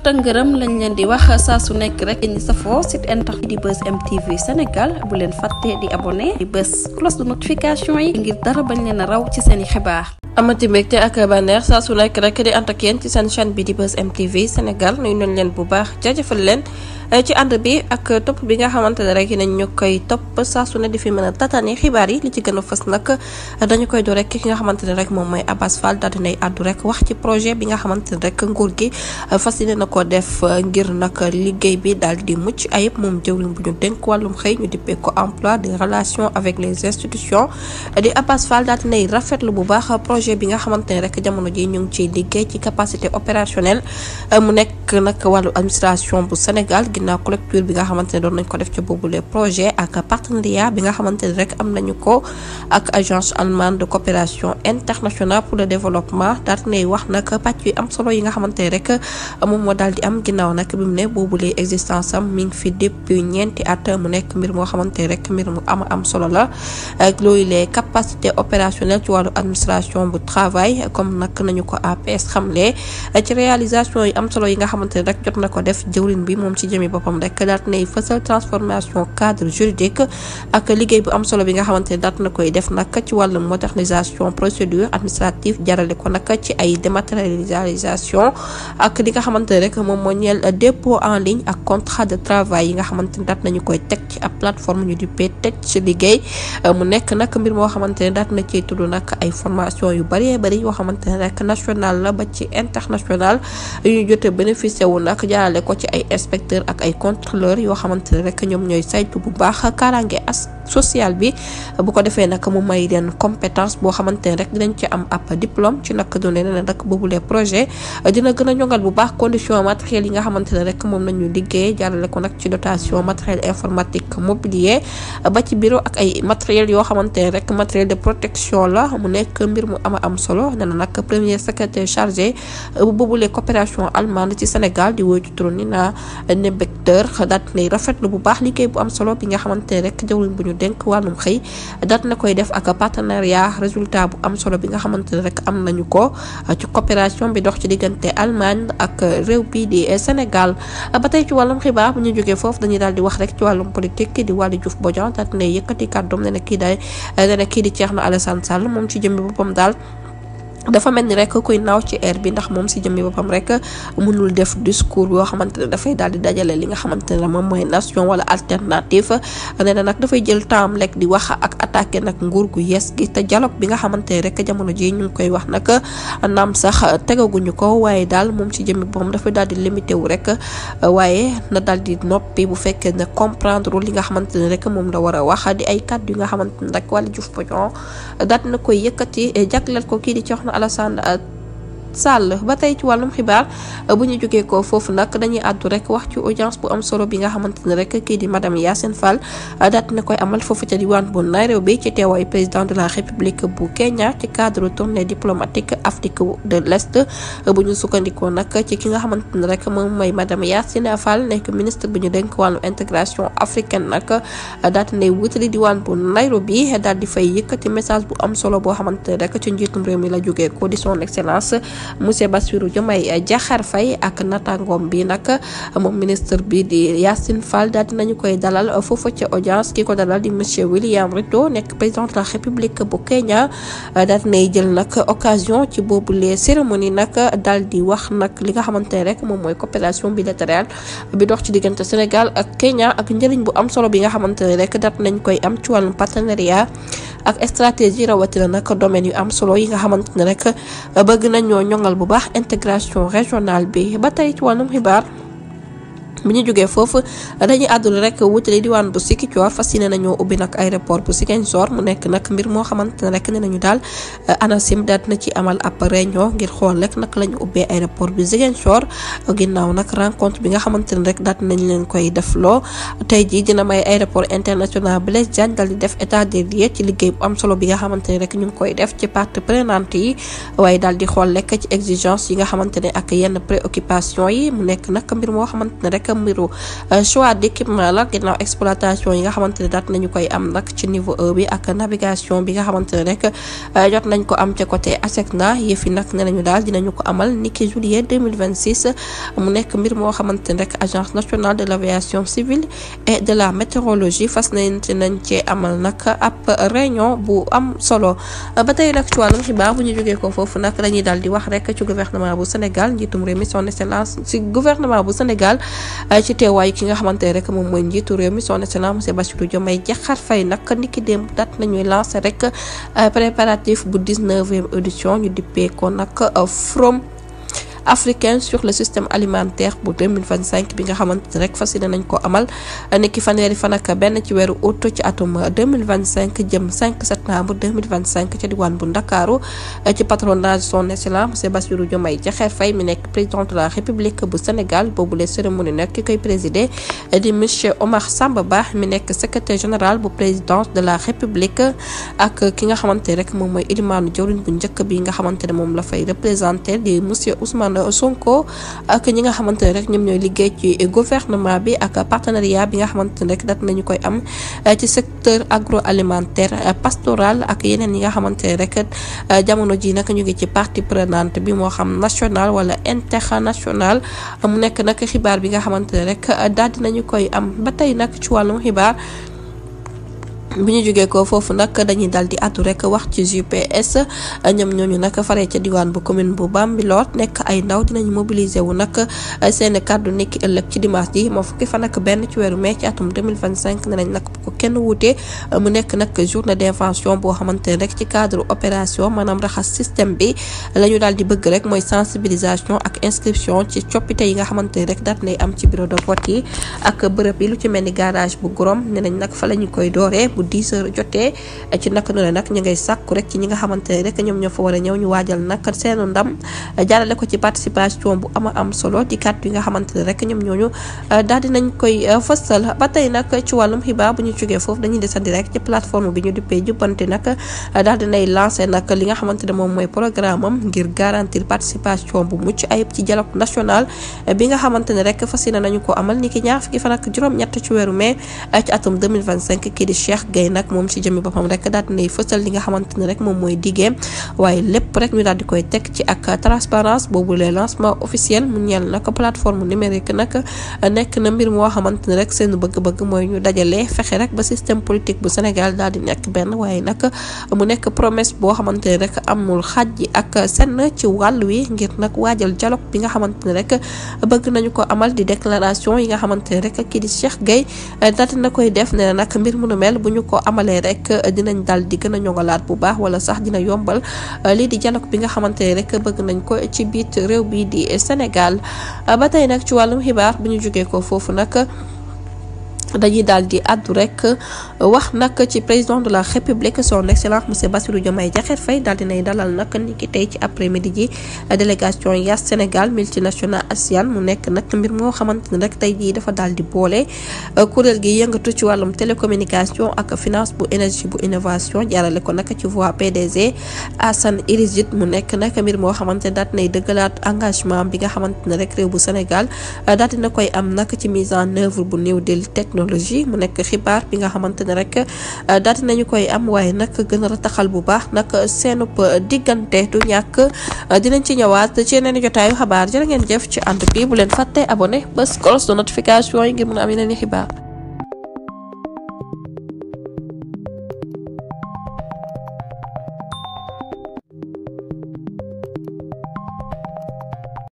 tëngërëm lañ leen di wax saa su nekk rek ñi safoo site internet di Buzz M TV Sénégal bu leen fàtte di abonné di bës cloche de notification yi ngir dara bañ leen a raw ci seen i xibaar. amati mbégte ak bànneex saa su nekk rek di ànd ak yéen ci seen chaîne bi di Buzz M TV Sénégal nuyu nañ leen bu baax jaajëfal leen ci ànd bi ak topp bi nga xamante ne rek nañ ñu koy topp saa su ne di fi mën a tataane xibaar yi li ci gën a fës nag dañu koy do rek ki nga xamante ne rek moom mooy Abass Fall daal dinay àddu rek wax ci projet bi nga xamante ne rek nguur gi fas yéene na ko def ngir nag liggéey bi daal di mucc ayib moom jëwriñ bu ñu dénk wàllum xëy ñu dippee ko emploi des relations avec les institutions di Abass Fall daal dinay rafetlu bu baax projet bi nga xamante ne rek jamono ji ñu ngi ciy liggéey ci capacité opérationnelle mu nekk nag wàllu administration bu Sénégal ginnaaw collecture bi nga xamante ne doon nañ ko def ci boobule projet ak partenariat bi nga xamante ne rek am nañu ko ak agence allemande de coopération internationale pour le développement daal dinay wax nag pàcc yu am solo yi nga xamante ne rek moom moo daal di am ginnaaw nag bi mu ne boobule existence am mi ngi fi depuis ñeenti at mu nekk mbir moo xamante ne rek mbir mu am solo la ak loolu les capacités opérationnelles ci wàllu administration bu travail comme nag nañu ko APS xamle ci réalisation yi am solo yi nga xamante ne rek jot na ko def jëwriñ bi moom ci jëmi boppam rek daat nay fësal transformation cadre juridique ak liggéey bu am solo bi nga xamante ne daat na koy def nag ci wàllu modernisation procédure administrative jarale ko nag ci ay dématérialisation ak li nga xamante ne rek moom moo ñeel dépôt en ligne ak contrat de travail yi nga xamante ne daat nañu koy teg ci ab plateforme ñu di teg ci liggéey mu nekk nag mbir moo xamante ne daat na ciy tudd nag ay formation yu bari yoo xamante ne rek national la ba ci international yu ñu jotee bénéficié wu nag jaarale ko ci ay inspecteur ak ay contrôleur yoo xamante ne rek ñoom ñooy saytu bu baax kaaraange social bi bu ko defee nag mu may leen compétence boo xamante ne rek dinañ ci am ab diplôme ci nag doon ne nag boobu les projet dina gën a ñongal bu baax condition matériel yi nga xamante ne rek moom nañu liggéey jaarale ko nag ci dotation matériel informatique mobilier ba ci bureau ak ay matériel yoo xamante ne rek matériel de protection la mu nekk mbir mu am solo nee na nag premier secrétaire chargé bu boobu les coopération allemande ci Sénégal di woy ci turu Nina Nebecter daat nay rafetlu bu baax liggéey bu am solo bi nga xamante ne rek jawriñ bu ñu dénk wàllum xëy daat na koy def ak partenariat résultat bu am solo bi nga xamante ne rek am nañu ko ci coopération bi dox ci diggante Allemagne ak réew bi di Sénégal ba tey ci wàllum xibaar bu ñu jógee foofu dañuy daal di wax rek ci wàllum politique di Waly Diouf Bodian daat nay yëkkati kàddoom ne na kii di Thierno Alassane Sall moom ci jëmmi boppam daal dafa mel ni rek kuy naaw ci air bi ndax moom si jëmmi boppam rek mënul def discours yoo xamante ne dafay daal di dajale li nga xamante ne moom mooy nation wala alternative nee na nag dafay jël temps rek di wax ak attaqué nag nguur gu yees gi te dialogue bi nga xamante ne rek jamono ji ñu ngi koy wax nag naam sax tegaguñu ko waaye daal moom si jëmmi boppam dafay daal di limité wu rek waaye na daal di noppi bu fekkee ne comprendre li nga xamante ne rek moom la war a wax di ay kàddu yi nga xamante ne rek Waly Diouf Bodian daal na koy yëkkati jagleel ko kii di Thierno Alassane Sall ba tey ci wàllum xibaar bu ñu jógee ko foofu nag dañuy àddu rek wax ci audience bu am solo bi nga xamante ne rek kii di madame Yacine Fall daat na koy amal foofu ca diwaan bu Nairobi ci teewaayu président de la République bu Kenya ci cadre tournée diplomatique Afrique de l'Est bu ñu sukkandikoo nag ci ki nga xamante ne rek moom mooy madame Yacine Fall nekk ministre bu ñu dénk wàllu intégration africaine nag daat nay wutali diwaan bu Nairobi daal di fay yëkkati message bu am solo boo xamante ne rek ci njiitum réew mi la jógee ko di son excellence monsieur Bassirou Diomaye Diakhar Faye ak natangoom bi nag moom ministre bi di Yacine Fall daal dinañu koy dalal foofu ca audience ki ko dalal di monsieur William Ruto nekk président de la République bu Kenya daal dinay jël nag occasion ci boobu les cérémonie nag daal di wax nag li nga xamante ne rek moom mooy coopération bilatérale bi dox ci diggante Sénégal ak Kenya ak njëriñ bu am solo bi nga xamante ne rek daal nañ koy am ci wàllum partenariat ak stratégie rawatina nag domaine yu am solo yi nga xamante ne rek bëgg nañoo ñongal bu baax intégration régionale bi ba tey ci wàllum xibaar bi ñu jógee foofu dañuy àddul rek wutali diwaan bu Ziguinchor fas yéene nañoo ubbi nag aéroport bu Ziguinchor mu nekk nag mbir moo xamante ne rek ne nañu daal ANACIM daal na ci amal ab réunion ngir xool rek nag la ñu ubbee aéroport bu Ziguinchor ginnaaw nag rencontre bi nga xamante ne rek daal nañ leen koy def loo tey jii dina may aéroport international Blaise Diagne daal di def état des lieux ci liggéey bu am solo bi nga xamante ne rek ñu ngi koy def ci parties prenantes yi waaye daal di xool rek ci exigence yi nga xamante ne ak yenn préoccupation yi mu nekk nag mbir moo xamante ne rek mbiru choix d'équipement la ginnaaw exploitation yi nga xamante ne daat nañu koy am nag ci niveau 1 bi ak navigation bi nga xamante ne rek jot nañ ko am ca côté ASECNA yëfi nag ne nañu daal dinañu ko amal niki juillet 2026 mu nekk mbir moo xamante ne rek agence nationale de l'aviation civile et de la météorologie fas nañ cee amal nag ab réunion bu am solo. ba tey nag ci wàllum xibaar bu ñu jógee ko foofu nag dañuy daal di wax rek ci gouvernement bu Sénégal njiitum réew mi son excellence ci gouvernement bu Sénégal ci teewaayu ki nga xamante ne rek moom mooy njiitu réew mi son excellence monsieur Bassirou Diomaye Diakhar Faye nag niki démb dat nañuy lancé rek préparatif bu 19e édition ñu dippee ko nag Forum africaine sur le système alimentaire bu 2025 bi nga xamante ne rek fas yéene nañ ko amal niki fanweeri fan ak benn ci weeru août ci atum 2025 jëm 5 septembre 2025 ca diwaan bu Ndakaaru ci patronage son excellence monsieur Bassirou Diomaye Diakhar Faye mi nekk président de la République bu Sénégal boobu les cérémonies nag ki koy présider di monsieur Omar Samba Ba mi nekk secrétaire général bu présidence de la République ak ki nga xamante ne rek moom mooy ilimaanu jawriñ bu njëkk bi nga xamante ne moom la fay représenté di monsieur Ousmane Sonko ak ñi nga xamante ne rek ñoom ñooy liggéey ci gouvernement bi ak partenariat bi nga xamante ne rek dat nañu koy am ci secteur agroalimentaire pastoral ak yeneen yi nga xamante ne rek jamono ji nag ñu ngi ci partie prenante bi moo xam national wala international mu nekk nag xibaar bi nga xamante ne rek daal dinañu koy am ba tey nag ci wàllum xibaar bu ñu jógee ko foofu nag dañuy daal di àddu rek wax ci GPS ñoom ñooñu nag faree ca diwaan bu commune bu Bambilor nekk ay ndaw dinañ mobiliser wu nag seen kàddu nekki ëllëg ci dimanche ji moo fukki fan ak benn ci weeru mai ci atum 2025 ne nañ nag bu ko kenn wuute mu nekk nag journée d'invention boo xamante ne rek ci cadre opération maanaam raxas système bi la ñu daal di bëgg rek mooy sensibilisation ak inscription ci coppite yi nga xamante ne rek daat nay am ci bureau de vote yi ak bërëb yi lu ci mel ni garage bu Gorom ne nañ nag fa la ñu koy dooree 10 heures jotee ci naka noonu nag ñu ngay sàkku rek ci ñi nga xamante ne rek ñoom ñoo fa war a ñëw ñu waajal nag seenu ndam jaarale ko ci participation bu ama am solo ci kàddu yi nga xamante ne rek ñoom ñooñu daal di nañ koy fësal ba tey nag ci wàllum xibaar bu ñu jógee foofu dañuy desandi rek ci plateforme bi ñu duppee jubbante nag daal di nay lancé nag li nga xamante ne moom mooy programme am ngir garantir participation bu mucc ayib ci dialogue national bi nga xamante ne rek fas yéene nañu ko amal ni ki ñaar fukki fan ak juróom-ñett ci weeru mai ci atum 2025 kii di Cheikh Gueye nag moom ci jëmmi boppam rek daal di nay fësal li nga xamante ne rek moom mooy diggéem waaye lépp rek ñu daal di koy teg ci ak transparence boobu les lancement officiel mu ñeel nag plateforme numérique nag nekk na mbir moo xamante ne rek seen bëgg-bëgg mooy ñu dajale fexe rek ba système politique bu Sénégal daal di nekk benn waaye nag mu nekk promesse boo xamante ne rek amul xaaj ak senn ci wàll wi ngir nag waajal dialogue bi nga xamante ne rek bëgg nañu ko amal di déclaration yi nga xamante ne rek kii di Cheikh Gueye daal di na koy def ne nag mbir mu nu mel bu ñu ko amalee rek dinañ daal di gën a ñongalaat bu baax wala sax dina yombal lii di dialogue bi nga xamante ne rek bëgg nañ ko ci biit réew bi di Sénégal ba tey nag ci wàllum xibaar bu ñu jógee ko foofu nag dañuy daal di àddu rek wax nag ci président de la République son excellence monsieur Bassirou Diomaye Diakhar Faye daal di nay dalal nag ni ki tey ci après midi ji délégation YAS Sénégal multinational ASEAN mu nekk nag mbir moo xamante ne rek tey jii dafa daal di boole kuréel gi yëngatu ci wàllum télécommunication ak finance bu énergie bu innovation jaarale ko nag ci voie PDG Assane Irizit mu nekk nag mbir moo xamante ne daal di nay dëggalaat engagement bi nga xamante ne rek réew bu Sénégal daal dina koy am nag ci mise en œuvre bu New Deal technologie mu nekk xibaar bi nga xamante ne rek daal dinañu koy am waaye nag gën a rataxal bu baax nag seenub diggante du ñàkk dinañ ci ñëwaat ci yeneen jotaayu xabaar jërë ngeen jëf ci ànd bi bu leen fàtte abonné bés cloche de notification yi ngir mën a am yeneen i xibaar